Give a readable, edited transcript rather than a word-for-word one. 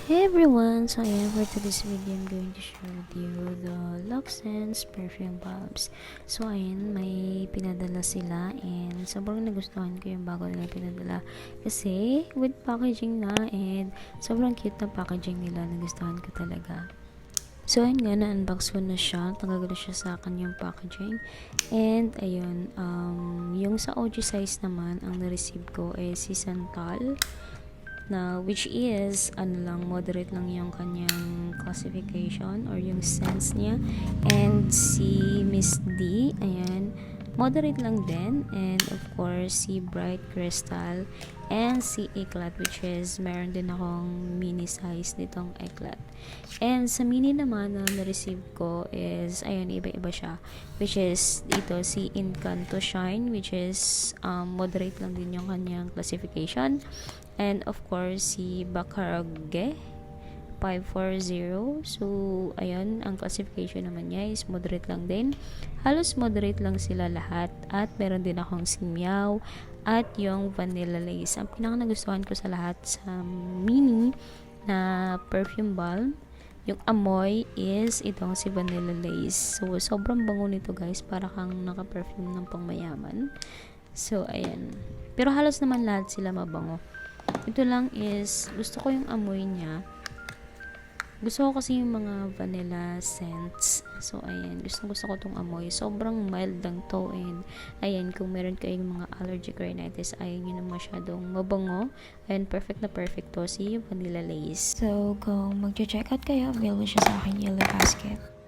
Hey everyone! So ayan, for today's video, I'm going to share with you the Luxense perfume bulbs. So ayan, may pinadala sila and sobrang nagustuhan ko yung bago nila pinadala. Kasi with packaging na and sobrang cute na packaging nila, nagustuhan ko talaga. So ayun nga, na-unbox ko na siya. Tagagala siya sa kanyang packaging. And ayun, yung sa OG size naman, ang na-receive ko is si Santal na which is moderate lang yung kanyang classification or yung sense niya. And si Miss D, ayan, moderate lang din. And of course si Bright Crystal and si Eclat, which is meron din akong mini size nitong Eclat. And sa mini naman na na-receive ko is ayun, iba-iba siya, which is dito si Encanto Shine, which is moderate lang din yung kanyang classification. And of course, si Bacarage 540. So, ayan, ang classification naman niya is moderate lang din. Halos moderate lang sila lahat. At meron din akong si Meow at yung Vanilla Lace. Ang pinaka nagustuhan ko sa lahat sa mini na perfume balm, yung amoy is itong si Vanilla Lace. So, sobrang bango nito guys. Para kang naka-perfume ng pangmayaman. So, ayan. Pero halos naman lahat sila mabango. Ito lang is, gusto ko yung amoy niya. Gusto ko kasi yung mga vanilla scents. So, ayan. Gusto ko tong amoy. Sobrang mild lang to. And, ayan, kung meron kayong mga allergic rhinitis, ayaw nyo na masyadong mabango. Ayan, perfect na perfect to si Vanilla Lace. So, kung mag-check out kayo, available siya sa akin Yellow Basket.